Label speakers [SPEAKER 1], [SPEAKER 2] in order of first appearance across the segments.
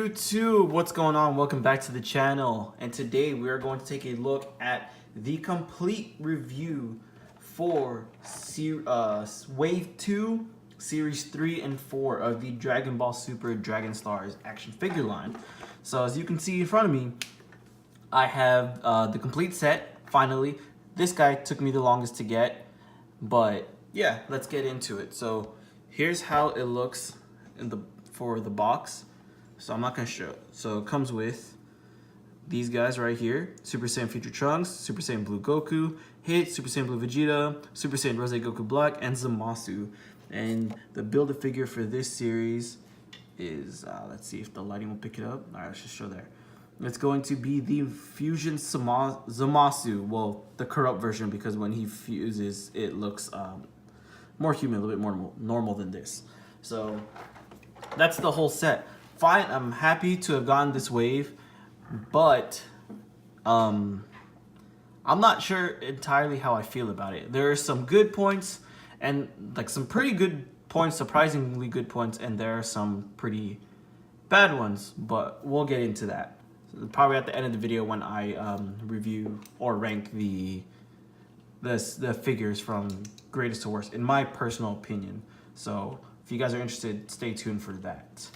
[SPEAKER 1] YouTube, what's going on? Welcome back to the channel, and today we are going to take a look at the complete review for Wave 2, Series 3 and 4 of the Dragon Ball Super Dragon Stars action figure line. So as you can see in front of me, I have the complete set, finally. This guy took me the longest to get, but yeah, let's get into it. So here's how it looks for the box. So I'm not gonna show it. So it comes with these guys right here: Super Saiyan Future Trunks, Super Saiyan Blue Goku, Hit, Super Saiyan Blue Vegeta, Super Saiyan Rose Goku Black, and Zamasu. And the build-a-figure for this series is, let's see if the lighting will pick it up. All right, let's just show there. It's going to be the Fusion Zamasu, well, the corrupt version, because when he fuses, it looks more human, a little bit more normal than this. So that's the whole set. Fine, I'm happy to have gotten this wave, but I'm not sure entirely how I feel about it. There are some good points and like some pretty good points, surprisingly good points, and there are some pretty bad ones, but we'll get into that. So probably at the end of the video when I review or rank the figures from greatest to worst, in my personal opinion. So if you guys are interested, stay tuned for that.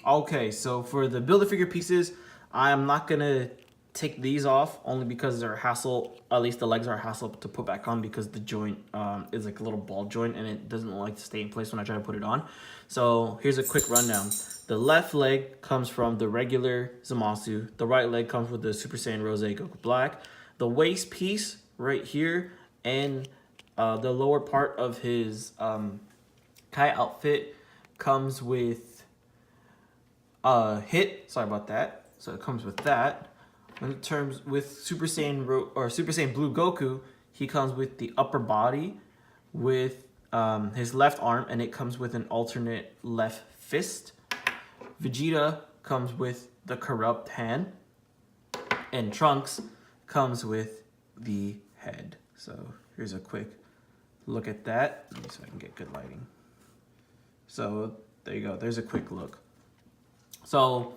[SPEAKER 1] Okay, so for the Build-A-Figure pieces, I'm not gonna take these off only because they're a hassle. At least the legs are a hassle to put back on because the joint is like a little ball joint and it doesn't like to stay in place when I try to put it on. So here's a quick rundown. The left leg comes from the regular Zamasu. The right leg comes with the Super Saiyan Rose Goku Black. The waist piece right here and the lower part of his Kai outfit comes with Hit. Sorry about that. So it comes with that. In terms with Super Saiyan Blue Goku, he comes with the upper body with his left arm, and it comes with an alternate left fist. Vegeta comes with the corrupt hand, and Trunks comes with the head. So here's a quick look at that, so I can get good lighting. So there you go. There's a quick look. So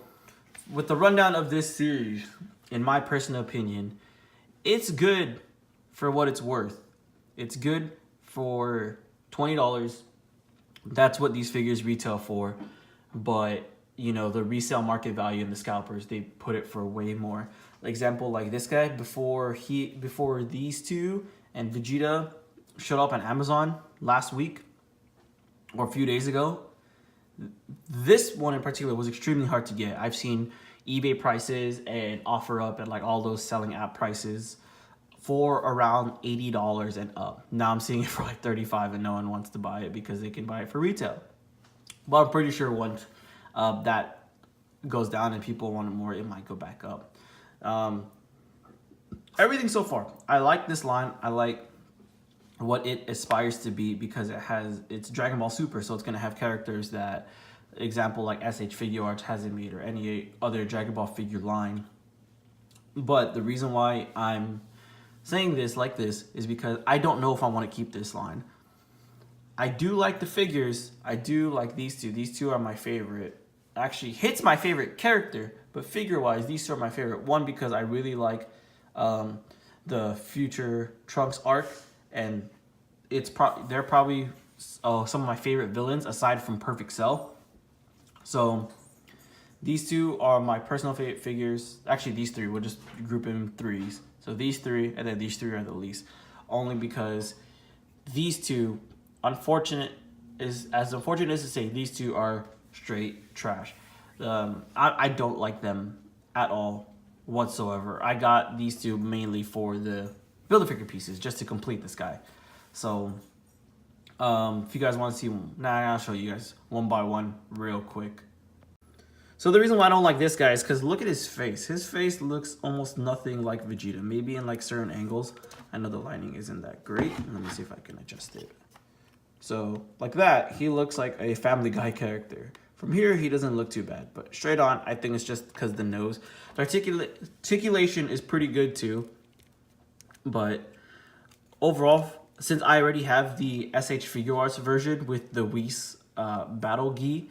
[SPEAKER 1] with the rundown of this series, in my personal opinion, it's good for what it's worth. It's good for $20. That's what these figures retail for. But, you know, the resale market value and the scalpers, they put it for way more. Example, like this guy, before these two and Vegeta showed up on Amazon last week or a few days ago, this one in particular was extremely hard to get. I've seen eBay prices and OfferUp and like all those selling app prices for around $80 and up. Now I'm seeing it for like $35 and no one wants to buy it because they can buy it for retail. But I'm pretty sure once that goes down and people want it more, it might go back up. Everything so far, I like this line. I like what it aspires to be because it's Dragon Ball Super, so it's going to have characters that, example, like SH Figure Arts hasn't made or any other Dragon Ball figure line. But the reason why I'm saying this like this is because I don't know if I want to keep this line. I do like the figures. I do like these two. These two are my favorite. Actually, Hit's my favorite character, but figure-wise, these two are my favorite. One, because I really like the Future Trunks arc, and they're probably some of my favorite villains aside from Perfect Cell. So these two are my personal favorite figures. Actually, these three, we'll just group in threes. So these three, and then these three are the least. Only because these two, as unfortunate as to say, these two are straight trash. I don't like them at all whatsoever. I got these two mainly for the Build-A-Figure pieces, just to complete this guy. So if you guys want to see one, I'll show you guys one by one real quick. So the reason why I don't like this guy is because look at his face. His face looks almost nothing like Vegeta. Maybe in like certain angles. I know the lighting isn't that great. Let me see if I can adjust it. So like that, he looks like a Family Guy character. From here, he doesn't look too bad. But straight on, I think it's just because the nose. The articulation is pretty good too. But overall, since I already have the SH Figure Arts version with the Whis battle gi,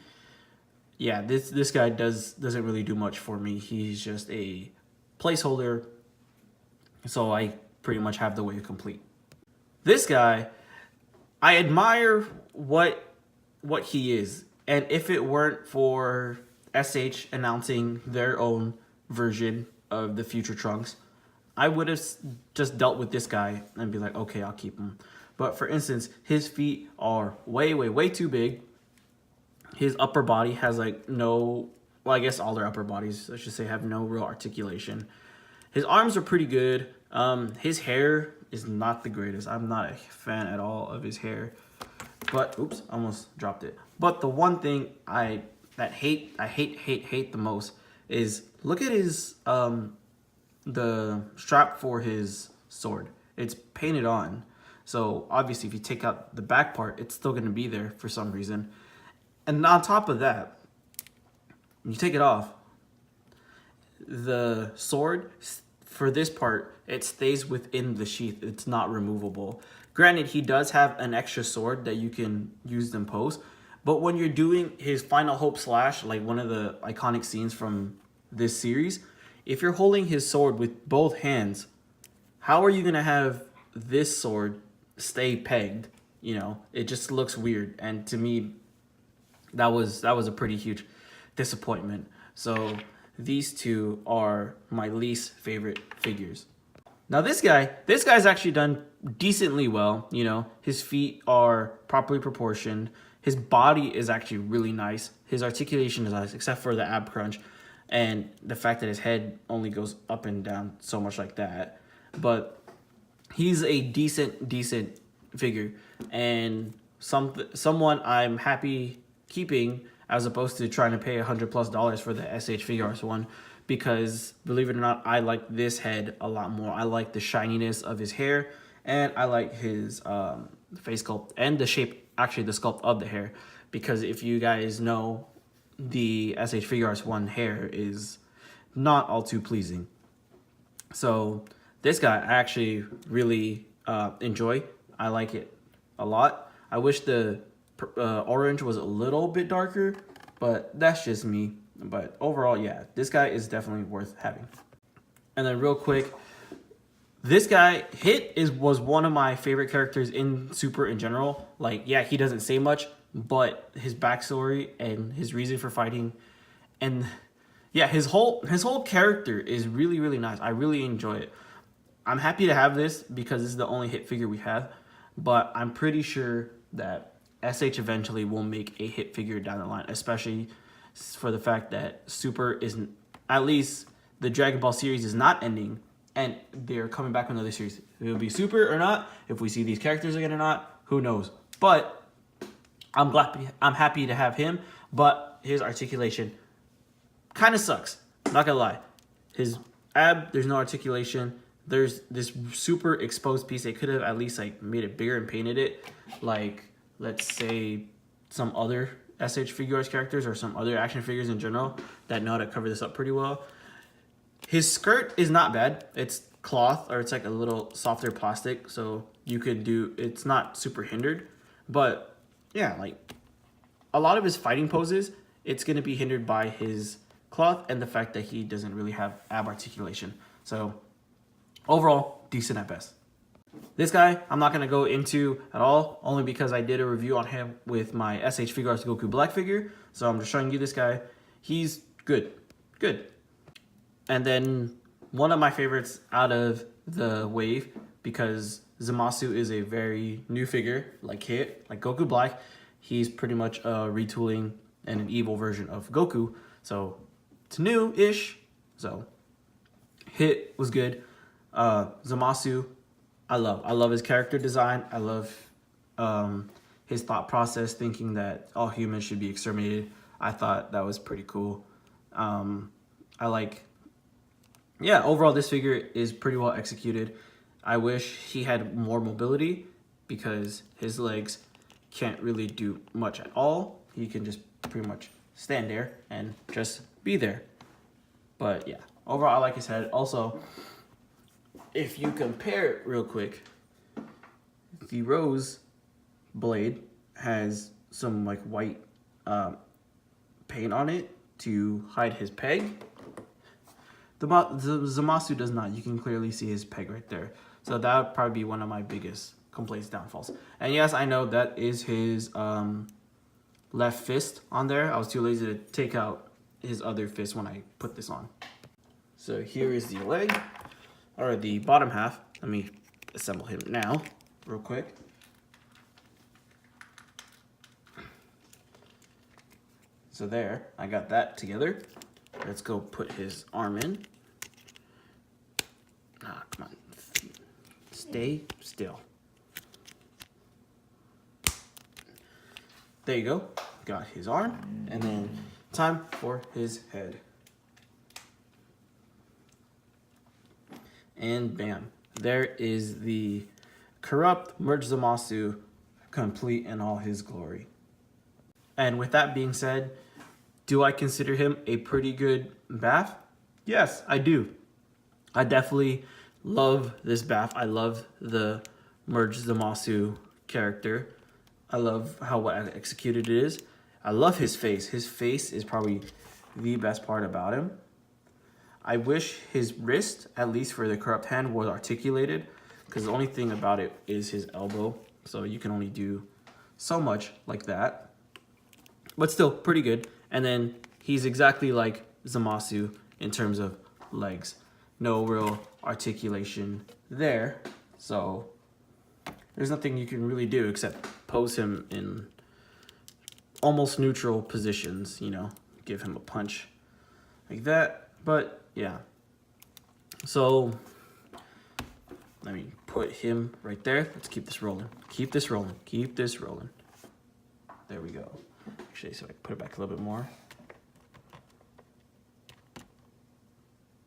[SPEAKER 1] yeah, this guy doesn't really do much for me. He's just a placeholder, so I pretty much have the wave complete. This guy, I admire what he is, and if it weren't for SH announcing their own version of the future Trunks, I would have just dealt with this guy and be like, okay, I'll keep him. But for instance, his feet are way too big. His upper body has like no, well, I guess all their upper bodies, I should say, have no real articulation. His arms are pretty good. His hair is not the greatest. I'm not a fan at all of his hair. But oops, almost dropped it. But the one thing I hate the most is look at his the strap for his sword. It's painted on. So obviously if you take out the back part, it's still going to be there for some reason. And on top of that, when you take it off, the sword, for this part, it stays within the sheath. It's not removable. Granted, he does have an extra sword that you can use in pose, but when you're doing his Final Hope Slash, like one of the iconic scenes from this series, if you're holding his sword with both hands, how are you going to have this sword stay pegged? You know, it just looks weird. And to me, that was a pretty huge disappointment. So these two are my least favorite figures. Now this guy's actually done decently well. You know, his feet are properly proportioned. His body is actually really nice. His articulation is nice, except for the ab crunch and the fact that his head only goes up and down so much like that. But he's a decent figure, and someone I'm happy keeping, as opposed to trying to pay $100+ for the SH Figure Arts one, because believe it or not, I like this head a lot more. I like the shininess of his hair, and I like his face sculpt and the shape, actually the sculpt of the hair, because if you guys know, the SH Figure Arts one hair is not all too pleasing. So this guy I actually really enjoy. I like it a lot. I wish the orange was a little bit darker, but that's just me. But overall, yeah, this guy is definitely worth having. And then real quick, this guy, was one of my favorite characters in Super in general. Like, yeah, he doesn't say much, but his backstory and his reason for fighting, and yeah, his whole character is really nice. I really enjoy it. I'm happy to have this because this is the only hit figure we have, but I'm pretty sure that SH eventually will make a hit figure down the line, especially for the fact that Super isn't, at least the Dragon Ball series is not ending, and they're coming back with another series. If it'll be Super or not, if we see these characters again or not, who knows. But I'm happy to have him, but his articulation kind of sucks. Not gonna lie. His ab, there's no articulation. There's this super exposed piece. They could have at least like made it bigger and painted it like, let's say, some other SH Figure Arts characters or some other action figures in general that know how to cover this up pretty well. His skirt is not bad. It's cloth, or it's like a little softer plastic, so you could do, it's not super hindered. But yeah, like a lot of his fighting poses, it's going to be hindered by his cloth and the fact that he doesn't really have ab articulation. So overall, decent at best. This guy, I'm not going to go into at all, only because I did a review on him with my SH Figure Arts Goku Black figure. So I'm just showing you this guy. He's good. And then one of my favorites out of the wave, because Zamasu is a very new figure, like Goku Black. He's pretty much a retooling and an evil version of Goku. So it's new-ish. So Hit was good. Zamasu, I love his character design. I love his thought process, thinking that all humans should be exterminated. I thought that was pretty cool. Overall this figure is pretty well executed. I wish he had more mobility because his legs can't really do much at all. He can just pretty much stand there and just be there. But yeah, overall I like his head. Also, if you compare it real quick, the Rose blade has some like white paint on it to hide his peg. The Zamasu does not. You can clearly see his peg right there. So that would probably be one of my biggest complaints, downfalls. And yes, I know that is his left fist on there. I was too lazy to take out his other fist when I put this on. So here is the leg, or the bottom half. Let me assemble him now, real quick. So there, I got that together. Let's go put his arm in. Ah, come on. Stay still. There you go. Got his arm. And then time for his head. And bam. There is the corrupt merged Zamasu, complete in all his glory. And with that being said, do I consider him a pretty good bath? Yes, I do. I definitely love this bath. I love the merged Zamasu character. I love how well executed it is. I love his face. His face is probably the best part about him. I wish his wrist, at least for the corrupt hand, was articulated, because the only thing about it is his elbow. So you can only do so much like that. But still, pretty good. And then he's exactly like Zamasu in terms of legs. No real articulation there. So there's nothing you can really do except pose him in almost neutral positions, you know, give him a punch like that. But yeah. So let me put him right there. Let's keep this rolling. Keep this rolling. Keep this rolling. There we go. Actually, so I can put it back a little bit more.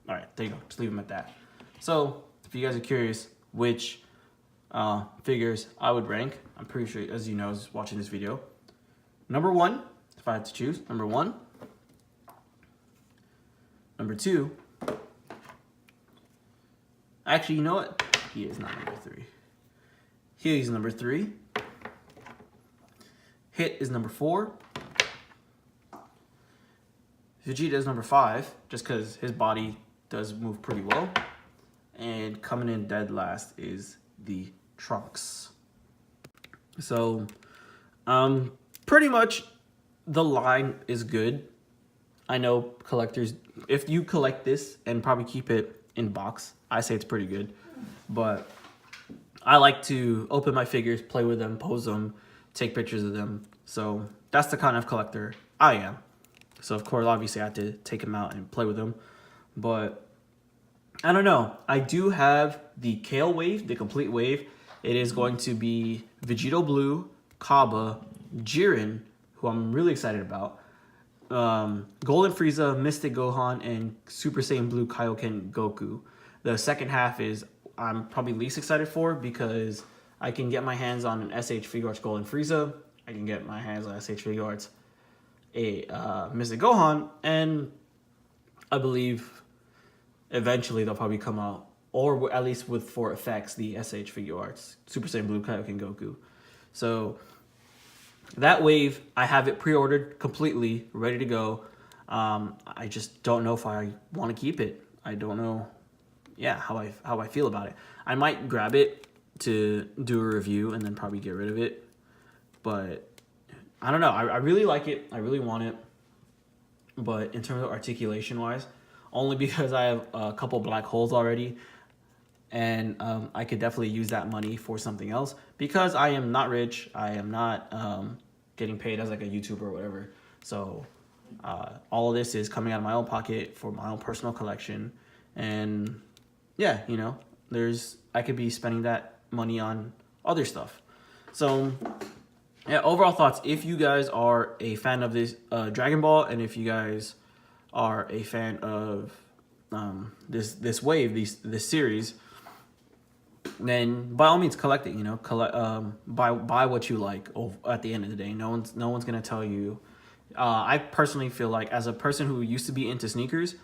[SPEAKER 1] All right, there you go. Just leave them at that. So if you guys are curious which figures I would rank, I'm pretty sure, as you know, is watching this video. Number 1, if I had to choose, number 1. Number 2. Actually, you know what? He is not number 3. He's number 3. Hit is number 4. Vegeta is number 5, just because his body does move pretty well. And coming in dead last is the Trunks. So, pretty much the line is good. I know collectors, if you collect this and probably keep it in box, I say it's pretty good. But I like to open my figures, play with them, pose them, take pictures of them. So that's the kind of collector I am. So of course, obviously I have to take them out and play with them. But I don't know. I do have the Kale wave, the complete wave. It is going to be Vegito Blue, Kaba, Jiren, who I'm really excited about, Golden Frieza, Mystic Gohan, and Super Saiyan Blue Kaioken Goku. The second half is I'm probably least excited for, because I can get my hands on an SH Figuarts Golden Frieza. I can get my hands on SH Figuarts a Mystic Gohan, and I believe eventually they'll probably come out, or at least with for effects, the SH Figuarts Super Saiyan Blue Kaioken Goku. So that wave, I have it pre-ordered completely, ready to go. I just don't know if I want to keep it. I don't know, yeah, how I feel about it. I might grab it to do a review and then probably get rid of it. But I don't know. I really like it. I really want it. But in terms of articulation-wise, only because I have a couple black holes already, and I could definitely use that money for something else, because I am not rich. I am not getting paid as like a YouTuber or whatever. So all of this is coming out of my own pocket for my own personal collection. And yeah, you know, I could be spending that money on other stuff. So yeah, overall thoughts. If you guys are a fan of this Dragon Ball, and if you guys are a fan of this wave, this series, then by all means collect it. You know, buy what you like. At the end of the day, no one's gonna tell you. I personally feel like, as a person who used to be into sneakers,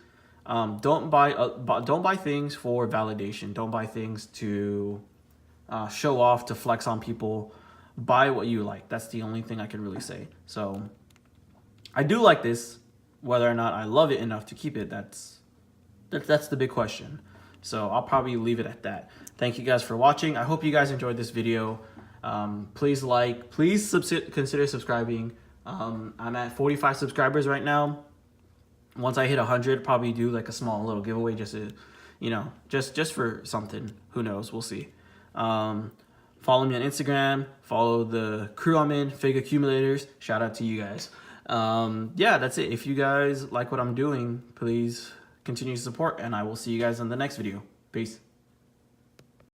[SPEAKER 1] don't buy things for validation. Don't buy things to show off, to flex on people. Buy what you like. That's the only thing I can really say. So I do like this. Whether or not I love it enough to keep it, that's the big question. So I'll probably leave it at that. Thank you guys for watching. I hope you guys enjoyed this video. Please consider subscribing. I'm at 45 subscribers right now. Once I hit 100, probably do like a small little giveaway just to, just for something. Who knows? We'll see. Follow me on Instagram. Follow the crew I'm in, Fig Accumulators. Shout out to you guys. Yeah, that's it. If you guys like what I'm doing, please continue to support, and I will see you guys in the next video. Peace.